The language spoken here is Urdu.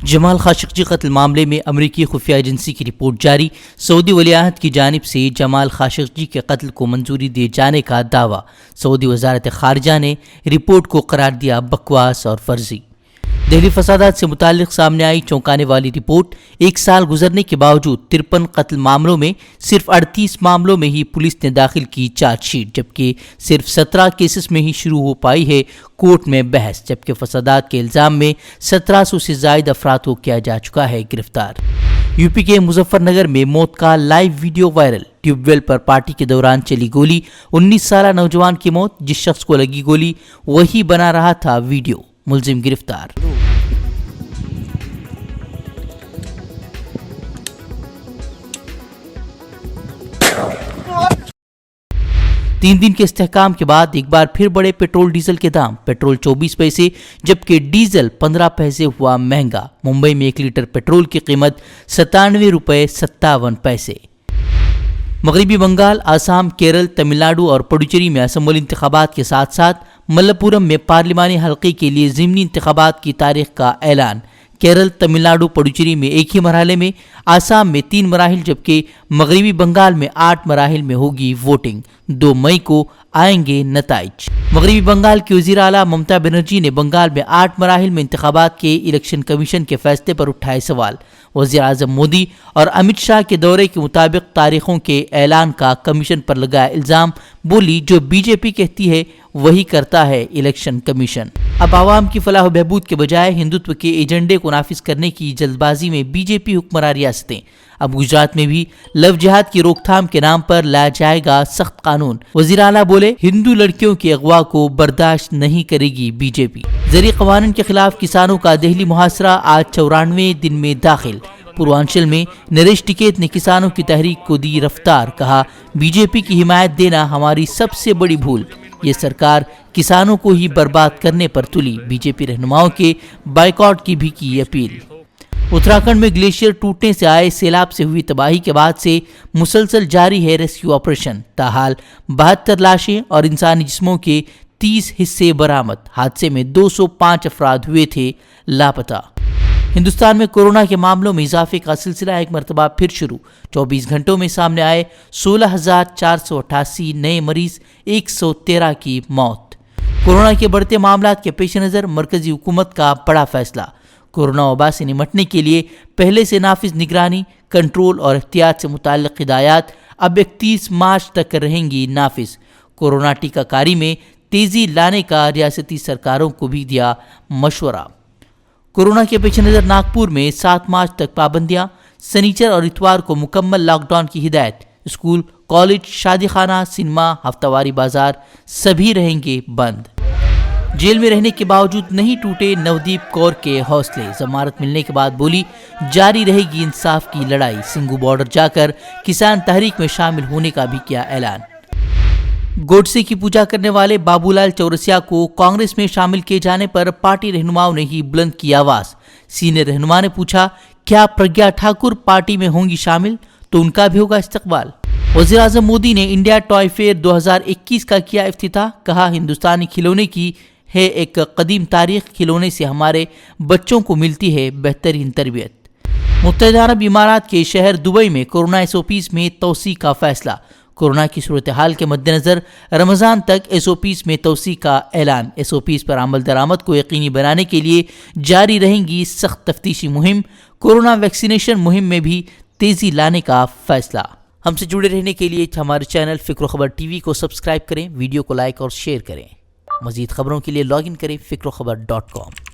جمال خاشقجی قتل معاملے میں امریکی خفیہ ایجنسی کی رپورٹ جاری۔ سعودی ولیعہد کی جانب سے جمال خاشقجی کے قتل کو منظوری دیے جانے کا دعویٰ۔ سعودی وزارت خارجہ نے رپورٹ کو قرار دیا بکواس اور فرضی۔ دہلی فسادات سے متعلق سامنے آئی چونکانے والی رپورٹ۔ 1 سال گزرنے کے باوجود 53 قتل معاملوں میں صرف 38 معاملوں میں ہی پولیس نے داخل کی چارج شیٹ، جبکہ صرف 17 کیسز میں ہی شروع ہو پائی ہے کورٹ میں بحث، جبکہ فسادات کے الزام میں 1700 سے زائد افراد کو کیا جا چکا ہے گرفتار۔ یوپی کے مظفر نگر میں موت کا live video viral. Tube well پر پارٹی کے دوران چلی گولی، 19 سالہ نوجوان کی موت۔ جس شخص کو لگی گولی وہی بنا رہا تھا ویڈیو، ملزم گرفتار۔ 3 دن کے استحکام کے بعد ایک بار پھر بڑے پیٹرول ڈیزل کے دام۔ پیٹرول 24 پیسے جبکہ ڈیزل 15 پیسے ہوا مہنگا۔ ممبئی میں 1 لیٹر پیٹرول کی قیمت 97 روپے 57 پیسے۔ مغربی بنگال، آسام، کیرل، تمل ناڈو اور پڈوچیری میں اسمبلی انتخابات کے ساتھ ساتھ ملپورم میں پارلیمانی حلقے کے لیے ضمنی انتخابات کی تاریخ کا اعلان۔ کیرل، تمل ناڈو، پڈوچیری میں ایک ہی مرحلے میں، آسام میں 3 مراحل جبکہ مغربی بنگال میں 8 مراحل میں ہوگی ووٹنگ۔ 2 مئی کو آئیں گے نتائج۔ مغربی بنگال کی وزیر اعلیٰ ممتا بنرجی نے بنگال میں 8 مراحل میں انتخابات کے الیکشن کمیشن کے فیصلے پر اٹھائے سوال۔ وزیر اعظم مودی اور امت شاہ کے دورے کے مطابق تاریخوں کے اعلان کا کمیشن پر لگایا الزام۔ بولی جو بی جے پی کہتی ہے وہی کرتا ہے الیکشن کمیشن۔ اب عوام کی فلاح و بہبود کے بجائے ہندوتو کے ایجنڈے کو نافذ کرنے کی جلد بازی میں بی جے پی حکمراں ریاستیں۔ اب گجرات میں بھی لو جہاد کی روک تھام کے نام پر لایا جائے گا سخت قانون۔ وزیر اعلیٰ بولے ہندو لڑکیوں کے اغوا کو برداشت نہیں کرے گی بی جے پی۔ زرعی قوانین کے خلاف کسانوں کا دہلی محاصرہ آج 94ویں دن میں داخل۔ پوروانچل میں نریش ٹکیت نے کسانوں کی تحریک کو دی رفتار، کہا بی جے پی کی حمایت دینا ہماری سب سے بڑی بھول، یہ سرکار کسانوں کو ہی برباد کرنے پر تلی۔ بی جے پی رہنماؤں کے بائیکاٹ کی بھی کی اپیل۔ اتراکھنڈ میں گلیشیئر ٹوٹنے سے آئے سیلاب سے ہوئی تباہی کے بعد سے مسلسل جاری ہے ریسکیو آپریشن۔ تاحال 72 لاشیں اور انسانی جسموں کے 30 حصے برآمد۔ حادثے میں 205 افراد ہوئے تھے لاپتہ۔ ہندوستان میں کورونا کے معاملوں میں اضافے کا سلسلہ ایک مرتبہ پھر شروع۔ 24 گھنٹوں میں سامنے آئے 16,488 نئے مریض، 113 کی موت۔ کورونا کے بڑھتے معاملات کے پیش نظر مرکزی حکومت کا بڑا فیصلہ۔ کورونا وبا سے نمٹنے کے لیے پہلے سے نافذ نگرانی، کنٹرول اور احتیاط سے متعلق ہدایات اب 31 مارچ تک رہیں گی نافذ۔ کورونا ٹیکہ کاری میں تیزی لانے کا ریاستی سرکاروں کو بھی دیا مشورہ۔ کورونا کے پیش نظر ناگپور میں 7 مارچ تک پابندیاں، سنیچر اور اتوار کو مکمل لاک ڈاؤن کی ہدایت۔ اسکول، کالج، شادی خانہ، سنیما، ہفتہ واری بازار سبھی رہیں گے بند۔ جیل میں رہنے کے باوجود نہیں ٹوٹے نودیپ کور کے حوصلے۔ ضمانت ملنے کے بعد بولی جاری رہے گی انصاف کی لڑائی۔ سنگھو بارڈر جا کر کسان تحریک میں شامل ہونے کا بھی کیا اعلان۔ گوڈسے کی پوجا کرنے والے بابو لال چورسیا کو کانگریس میں شامل کیے جانے پر پارٹی رہنماؤں نے ہی بلند کی آواز۔ سینئر رہنما نے پوچھا کیا پرگیا ٹھاکر پارٹی میں ہوں گی شامل تو ان کا بھی ہوگا استقبال۔ وزیر اعظم مودی نے انڈیا ٹوائے فیئر 2021 کا کیا افتتاح، کہا ہندوستانی کھلونے کی ہے ایک قدیم تاریخ، کھلونے سے ہمارے بچوں کو ملتی ہے بہترین تربیت۔ متحدہ عرب امارات کے شہر دبئی میں کورونا ایس او پیز میں توسیع کا فیصلہ۔ کورونا کی صورتحال کے مد نظر رمضان تک ایس او پیز میں توسیع کا اعلان۔ ایس او پیز پر عمل درآمد کو یقینی بنانے کے لیے جاری رہیں گی سخت تفتیشی مہم۔ کورونا ویکسینیشن مہم میں بھی تیزی لانے کا فیصلہ۔ ہم سے جڑے رہنے کے لیے ہمارے چینل فکر و خبر ٹی وی کو سبسکرائب کریں، ویڈیو کو لائک اور شیئر کریں۔ مزید خبروں کے لیے لاگ ان کریں فکروخبر.com۔